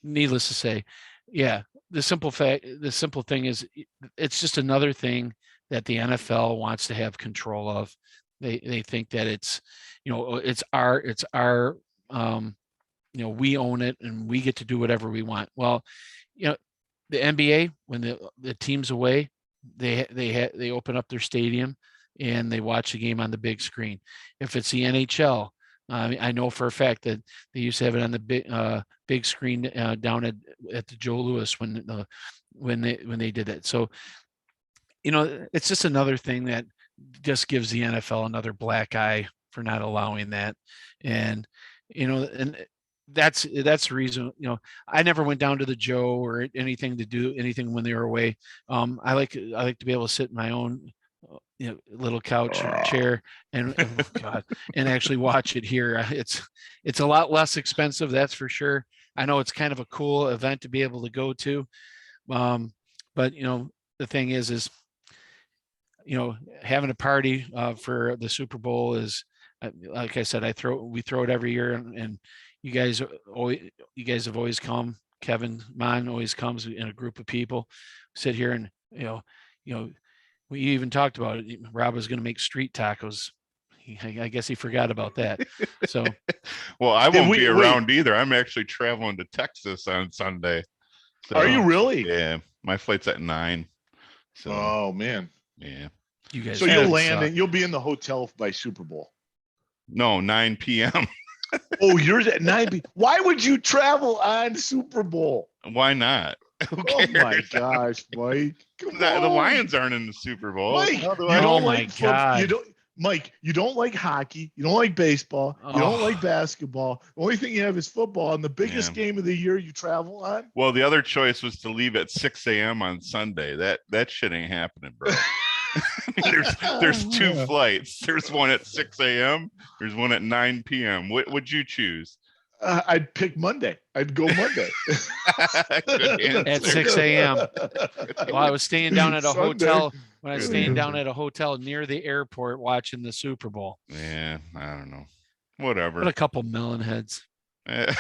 needless to say, yeah. The simple thing is, it's just another thing that the NFL wants to have control of. They think that it's our we own it and we get to do whatever we want. Well, the NBA, when the team's away, they open up their stadium and they watch the game on the big screen. If it's the NHL, I know for a fact that they used to have it on the big screen down at the Joe Louis when they did that. So, it's just another thing that just gives the NFL another black eye for not allowing that. And that's the reason, I never went down to the Joe or anything to do anything when they were away. I like to be able to sit in my own little couch or chair and actually watch it here. It's a lot less expensive, that's for sure. I know it's kind of a cool event to be able to go to. But the thing is having a party for the Super Bowl is, like I said, we throw it every year, and you guys have always come. Kevin Mon always comes in a group of people, sit here, and we even talked about it. Rob was going to make street tacos. I guess he forgot about that. So, well, I won't be around either. I'm actually traveling to Texas on Sunday. So, are you really? Yeah, my flight's at 9. So, oh man. Yeah. You guys. So you'll land and you'll be in the hotel by Super Bowl. No, 9 p.m. Oh, yours at 9 p.m. Why would you travel on Super Bowl? Why not? Oh my gosh, Mike! The Lions aren't in the Super Bowl. Mike, Mike, you don't like hockey. You don't like baseball. You don't like basketball. The only thing you have is football. And the biggest game of the year you travel on. Well, the other choice was to leave at 6 a.m. on Sunday. That shit ain't happening, bro. there's 2 flights. There's one at 6 a.m. There's one at 9 p.m. What would you choose? I'd pick Monday. I'd go Monday. At 6 a.m. Well, I was staying down at a hotel. When I was staying down at a hotel near the airport watching the Super Bowl. Yeah, I don't know. Whatever. But a couple melon heads. Yeah.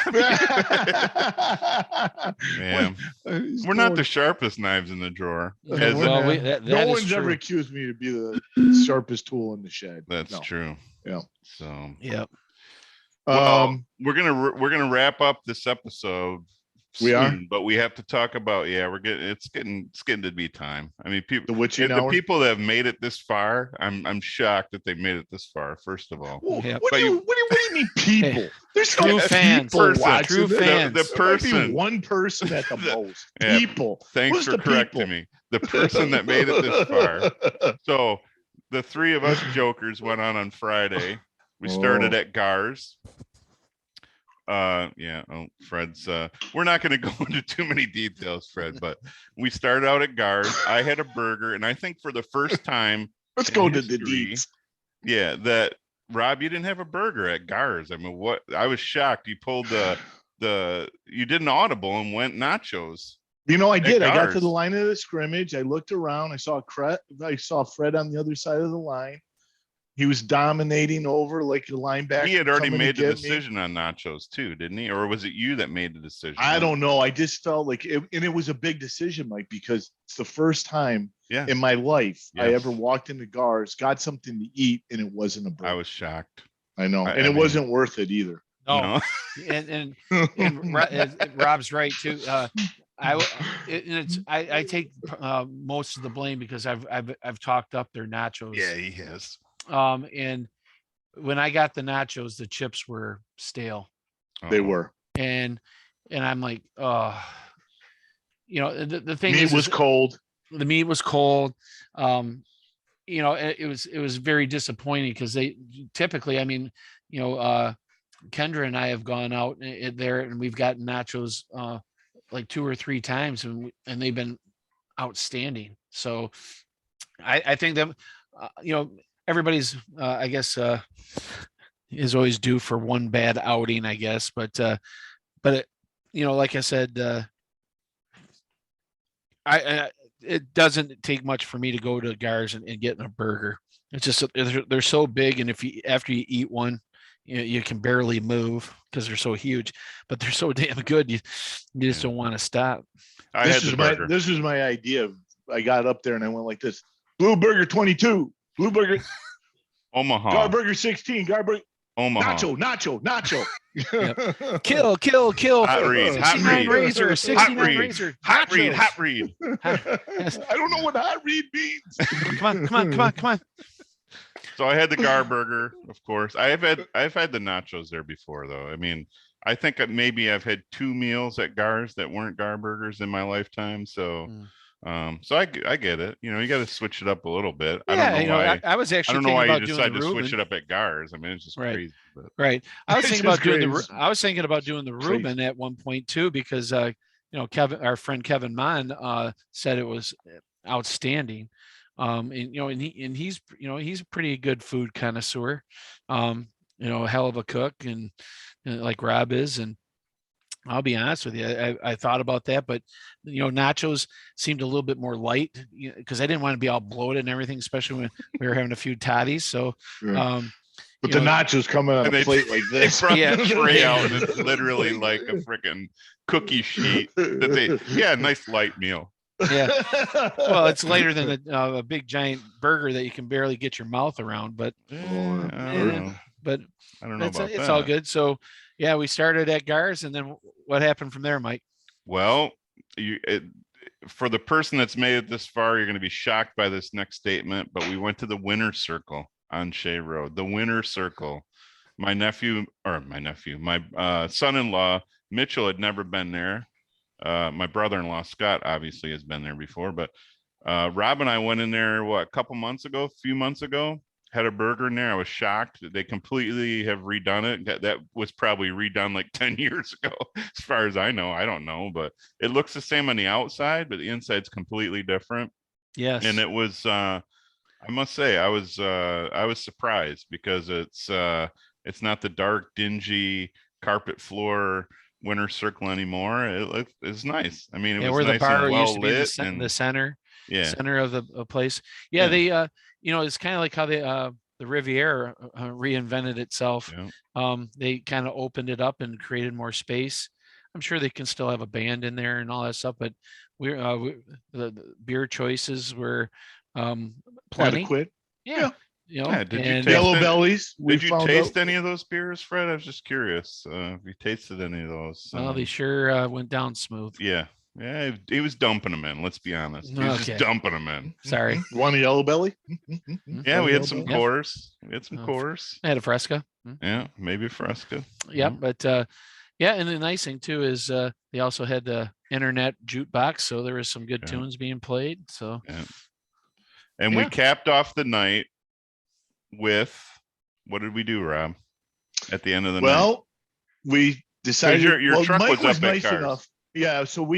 We're not the sharpest knives in the drawer. No one's ever accused me to be the sharpest tool in the shed. That's true. Yeah. So. Yep. Well, we're gonna wrap up this episode. We are, but we have to talk about. Yeah, it's getting to be time. I mean, people, the people that have made it this far, I'm shocked that they made it this far. First of all, what do you mean, people? There's true fans. True fans. The person, one person at the most. Yeah, people. Thanks for correcting me. The person that made it this far. So the 3 of us jokers went on Friday. We started at Gars. Yeah. Oh, Fred's. We're not going to go into too many details, Fred. But we started out at Gars. I had a burger, and I think for the first time, Let's in go to the history, deets. Yeah, that Rob, you didn't have a burger at Gars. I mean, what? I was shocked. You pulled you did an audible and went nachos. You know, I did. I got to Gars. the line of the scrimmage. I looked around. I saw Fred on the other side of the line. He was dominating over like a linebacker. He had already coming to made the get me. decision on nachos too, didn't he? Or was it you that made the decision? I don't know. I just felt like it, and it was a big decision, Mike, because it's the first time in my life I ever walked into Gars, got something to eat, and it wasn't a burger. I was shocked. I know, and it wasn't worth it either. No. And Rob's right too. I take most of the blame because I've talked up their nachos. Yeah, he has. And when I got the nachos, the chips were stale. They were, and I'm like, the thing meat was cold. The meat was cold. It was very disappointing because they typically, I mean, Kendra and I have gone out there and we've gotten nachos like 2 or 3 times and they've been outstanding. So I think that, everybody's, I guess, is always due for one bad outing, I guess. But like I said, it doesn't take much for me to go to Gars and get a burger. It's just they're so big, and after you eat one, you can barely move because they're so huge. But they're so damn good, you just don't want to stop. This was my idea. I got up there and I went like this: Blue Burger 22, Blue Burger, Omaha, Gar Burger 16, Gar Burger. Omaha. Nacho. Yep. Kill. Hot read. 69 razor. 69 razor. Hot read. I don't know what hot read means. Come on. So I had the Gar burger, of course. I've had the nachos there before, though. I mean, I think maybe I've had 2 meals at Gars that weren't Gar burgers in my lifetime. So. So I get it. You got to switch it up a little bit. Yeah, I don't know why. I was actually. I don't know why you decided to switch it up at Gars. I mean, it's just crazy. But. Right. I was thinking about doing the Reuben at one point too, because Kevin, our friend Kevin Mann, said it was outstanding. And he's a pretty good food connoisseur. A hell of a cook, and like Rob is, and. I'll be honest with you. I thought about that, but nachos seemed a little bit more light because I didn't want to be all bloated and everything, especially when we were having a few toddies. So, but the nachos coming on a plate like this. They brought the tray out, and it's literally like a freaking cookie sheet. Nice light meal. Yeah. Well, it's lighter than a big giant burger that you can barely get your mouth around. But I don't know. But I don't know about that. It's all good. So. Yeah, we started at Gars, and then what happened from there, Mike? Well, for the person that's made it this far, you're going to be shocked by this next statement, but we went to the Winner's Circle on Shea Road. The Winner's Circle. My son-in-law, Mitchell, had never been there. My brother-in-law, Scott, obviously has been there before, but Rob and I went in there, a few months ago. Had a burger in there. I was shocked. They completely have redone it. That was probably redone like 10 years ago, as far as I know. I don't know, but it looks the same on the outside, but the inside's completely different. Yes. And it was, I must say, I was surprised because it's not the dark, dingy carpet floor Winner's Circle anymore. It's nice. I mean, it was where nice the bar and well used to be lit in the center. Yeah. Center of the place. Yeah. They, it's kind of like how the Riviera reinvented itself. Yeah. They kind of opened it up and created more space. I'm sure they can still have a band in there and all that stuff, but the beer choices were plenty. Adequate. Yeah. Did you taste Yellow Bellies? Did you taste any of those beers, Fred? I was just curious if you tasted any of those. Well, they sure went down smooth. Yeah. Yeah, he was dumping them in. Let's be honest. He was just dumping them in. Sorry. You want a Yellow Belly? Yeah, we had some Coors. We had some Coors. I had a Fresca. Yeah, maybe a Fresca. Yep, but and the nice thing too is they also had the internet jukebox, so there was some good tunes being played. So, and we capped off the night with what did we do, Rob? At the end of the night, we decided your truck Mike was up at nice Gar's. enough. Yeah. So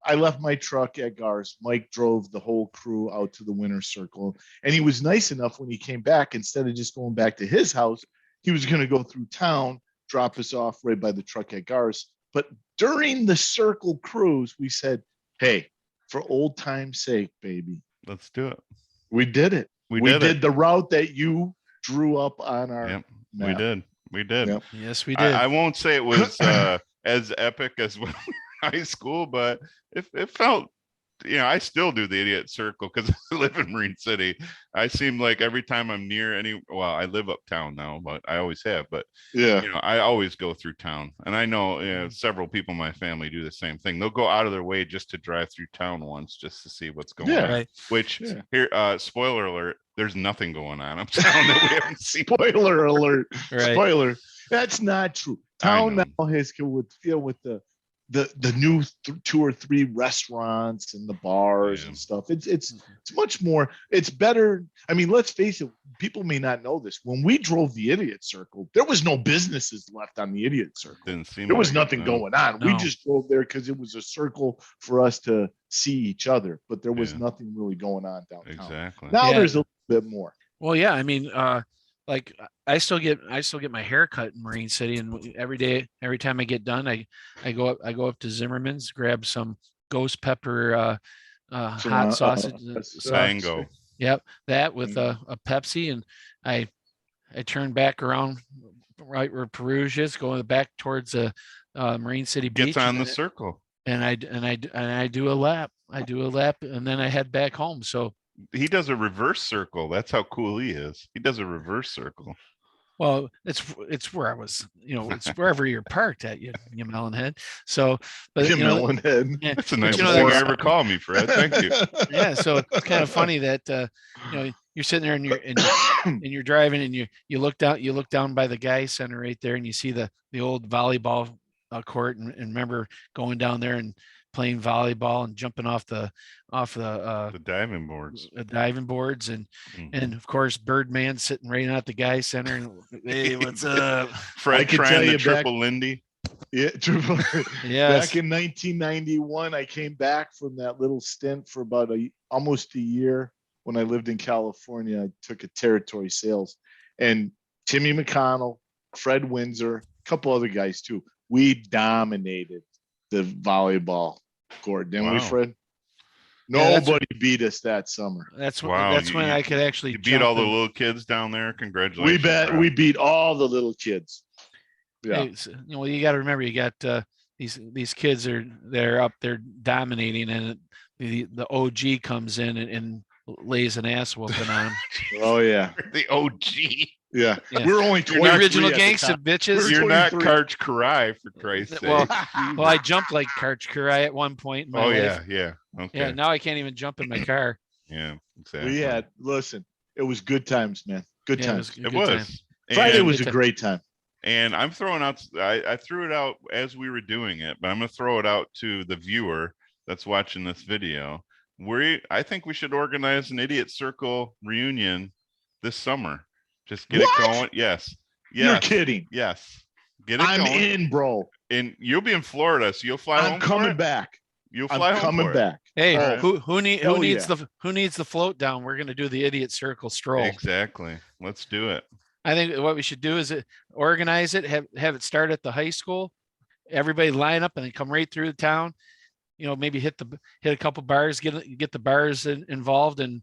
I left my truck at Gar's. Mike drove the whole crew out to the winner's circle. And he was nice enough when he came back, instead of just going back to his house, he was going to go through town, drop us off right by the truck at Gar's. But during the circle cruise, we said, hey, for old time's sake, baby, let's do it. We did it. We did the route that you drew up on our map. We did. Yep. Yes, we did. I won't say it was as epic as when high school, but it felt, I still do the idiot circle because I live in Marine City. I seem like every time I'm near I live uptown now, but I always have, but I always go through town. And I know several people in my family do the same thing. They'll go out of their way just to drive through town once just to see what's going on. Right. Which here, spoiler alert, there's nothing going on uptown that we haven't seen. Spoiler alert. Right. Spoiler. That's not true. Town now has with the new 2 or 3 restaurants and the bars and stuff. It's much more. It's better. I mean, let's face it. People may not know this. When we drove the idiot circle, there was no businesses left on the idiot circle. There was nothing going on. No. We just drove there because it was a circle for us to see each other, but there was nothing really going on downtown. Exactly. Now there's a little bit more. Well, yeah. I mean, like I still get my hair cut in Marine City, and every time I get done, I go up to Zimmerman's, grab some ghost pepper hot sausage. Mango. Yep, that with a Pepsi, and I turn back around right where Perugia is, going back towards the Marine City Beach. Gets on the circle. And I do a lap. And then I head back home. So he does a reverse circle. That's how cool he is. He does a reverse circle. Well, it's where I was, it's wherever you're parked at, you melonhead. So, but melonhead. That's a nice thing I ever call me, Fred. Thank you. Yeah. So it's kind of funny that you're sitting there and you're driving and you look down by the Guy Center right there, and you see the old volleyball court, and remember going down there and playing volleyball and jumping off the diving boards, and of course Birdman sitting right out the Guy Center, and hey, what's up? Fred trying the triple Lindy. Yeah, triple. Yes. Back in 1991, I came back from that little stint for about almost a year. When I lived in California, I took a territory sales, and Timmy McConnell, Fred Windsor, a couple other guys too. We dominated the volleyball court, didn't we, Fred? Nobody beat us that summer. That's when I could actually. You beat all the little kids down there. Congratulations! We beat all the little kids. Yeah. Hey, you got to remember, you got these kids they're up there dominating, and the OG comes in and lays an ass whooping on them. Oh yeah, the OG. Yeah. We're only 23 original gangsta bitches. You're not Karch Karai, for Christ's sake. Well, I jumped like Karch Karai at one point in my life. Yeah. Okay. Yeah, now I can't even jump in my car. Yeah, exactly. It was good times, man. Good times. It was. Friday was a great time. And I'm throwing out, I threw it out as we were doing it, but I'm going to throw it out to the viewer that's watching this video. I think we should organize an Idiot Circle reunion this summer. Just get it going. Yes. You're kidding. Yes. Get it going. I'm in, bro. And you'll be in Florida, so you'll fly home. I'm coming back. You'll fly home. Coming back. Hey, who needs the float down? We're going to do the Idiot Circle stroll. Exactly. Let's do it. I think what we should do is organize it, have it start at the high school. Everybody line up and then come right through the town. Maybe hit a couple bars, get the bars involved, and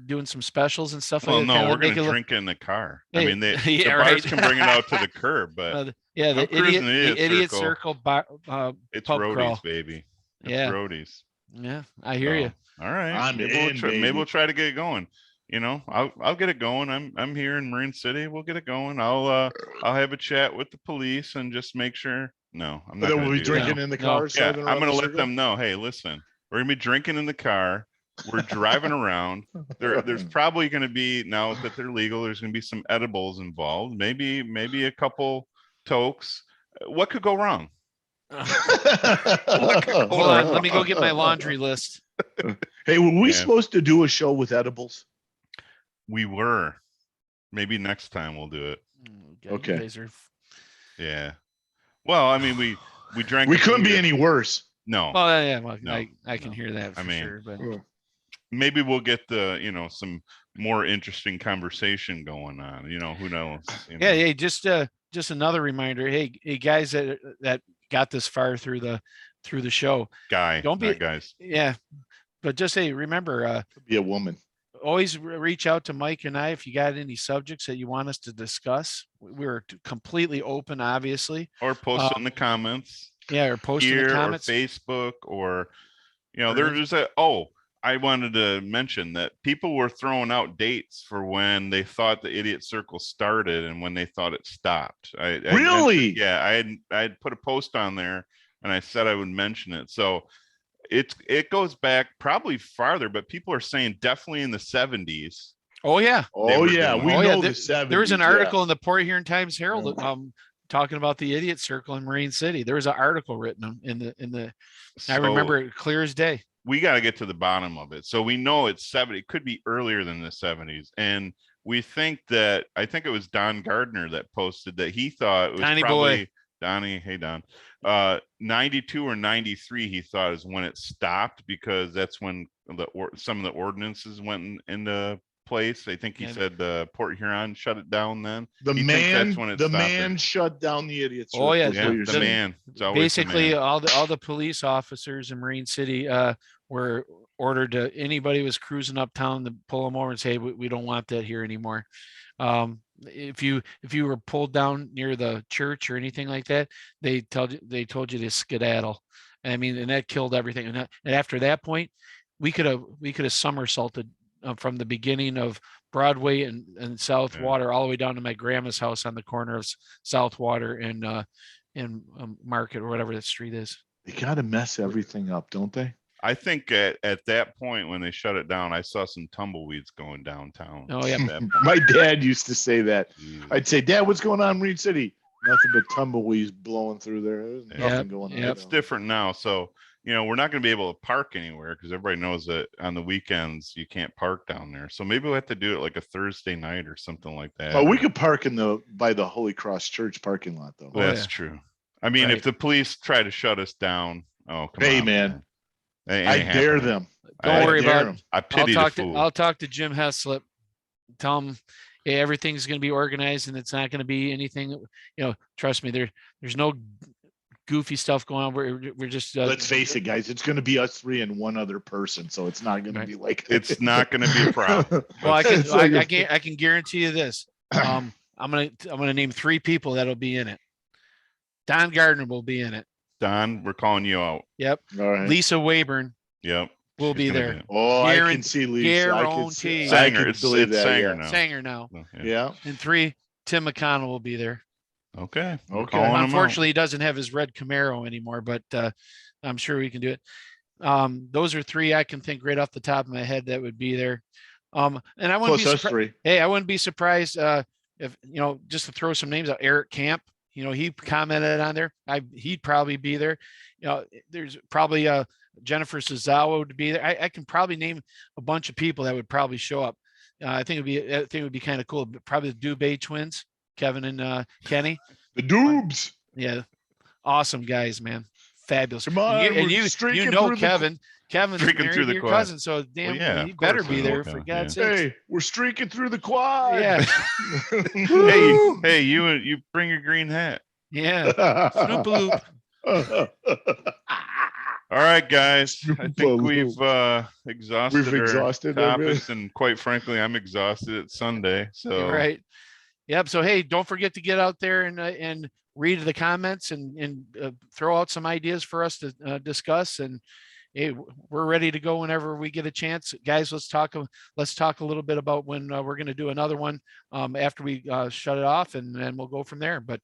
doing some specials and stuff. Well, no, we're going to drink in the car. Hey, I mean, the bars can bring it out to the curb, but the idiot circle it's pub roadies, crawl. baby. It's roadies. Yeah, I hear you. All right, maybe we'll try to get it going. I'll get it going. I'm here in Marine City. We'll get it going. I'll have a chat with the police and just make sure. No, I'm not. We'll be drinking in the car. Yeah, I'm going to let them know. Hey, listen, we're going to be drinking in the car. We're driving around. There's probably going to be, now that they're legal, there's going to be some edibles involved. Maybe a couple tokes. What could go wrong? Hold on, let me go get my laundry list. Hey, were we supposed to do a show with edibles? We were. Maybe next time we'll do it. Okay. Yeah. Well, I mean, we drank. We a couldn't be beer. any worse. No. Well, yeah, well, No. I can hear that for sure. But maybe we'll get some more interesting conversation going on. Who knows? Yeah, hey, just another reminder. Hey, guys that got this far through the show. Don't be guys. Yeah, but just say, remember, be a woman. Always reach out to Mike and I if you got any subjects that you want us to discuss. We're completely open, obviously. Or post it in the comments. Yeah, or post in the comments. Or Facebook, or there's I wanted to mention that people were throwing out dates for when they thought the Idiot Circle started and when they thought it stopped. Really? I had put a post on there and I said I would mention it. So it goes back probably farther, but people are saying definitely in the 70s. Oh yeah. We know the 70s. There was an article in the Port Huron Times Herald talking about the Idiot Circle in Marine City. There was an article written in the I remember it clear as day. We got to get to the bottom of it. So we know it's 70. It could be earlier than the 70s. And we think that, I think it was Don Gardner that posted that he thought it was probably Donnie. Hey, Don. 92 or 93, he thought, is when it stopped, because that's when some of the ordinances went into place. I think he said Port Huron shut it down then. The man shut down the Idiot Circle. Oh yeah, the man. Basically, the man. all the police officers in Marine City were ordered to, anybody was cruising uptown, to pull them over and say, we don't want that here anymore. If you were pulled down near the church or anything like that, they told you to skedaddle. I mean, and that killed everything. And after that point, we could have somersaulted from the beginning of Broadway and South Water all the way down to my grandma's house on the corner of South Water and Market, or whatever that street is. They got to mess everything up, don't they? I think at that point when they shut it down, I saw some tumbleweeds going downtown. Oh yeah. My dad used to say that. I'd say, Dad, what's going on in Marine City? Nothing but tumbleweeds blowing through there. There's nothing going on. It's different now. So, we're not going to be able to park anywhere, because everybody knows that on the weekends you can't park down there. So maybe we'll have to do it like a Thursday night or something like that. Oh, we could park by the Holy Cross Church parking lot, though. Well, that's true. I mean, if the police try to shut us down, come on, man. I dare them. Don't worry about it. I pity the fool. I'll talk to Jim Heslip. Tell him, hey, everything's going to be organized and it's not going to be anything. Trust me, there's no goofy stuff going on. We're just let's face it, guys. It's going to be us three and one other person, so it's not going to be like it's not going to be a problem. Well, I can guarantee you this. I'm gonna name 3 people that'll be in it. Don Gardner will be in it. Don, we're calling you out. Yep. All right. Lisa Wayburn. Yep. Will be there. I can see Lisa. Guarantee. Sanger. It's Sanger now. Sanger now. Yeah. And 3, Tim McConnell will be there. Okay. Unfortunately, he doesn't have his red Camaro anymore, but I'm sure we can do it. Those are 3 I can think right off the top of my head that would be there. And I wouldn't be surprised. Hey, I wouldn't be surprised if just to throw some names out. Eric Camp. He commented on there. He'd probably be there. There's probably Jennifer Suzawa would be there. I can probably name a bunch of people that would probably show up. I think it would be kind of cool. Probably the Dubé twins, Kevin and Kenny. The Dubes. Yeah, awesome guys, man, fabulous. Come on, Kevin. Kevin's streaking through the your quad. cousin, so he better be there for God's sake. Hey, we're streaking through the quad. Yeah. hey, you bring your green hat. Yeah. Snoop All right, guys. I think we've exhausted our topics, and quite frankly, I'm exhausted. It's Sunday, so right. Yep. So hey, don't forget to get out there and read the comments and throw out some ideas for us to discuss. And hey, we're ready to go whenever we get a chance, guys. Let's talk a little bit about when we're going to do another one after we shut it off, and then we'll go from there. But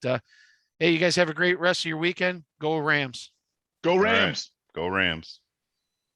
hey, you guys have a great rest of your weekend. Go Rams. Go Rams. Right. Go Rams.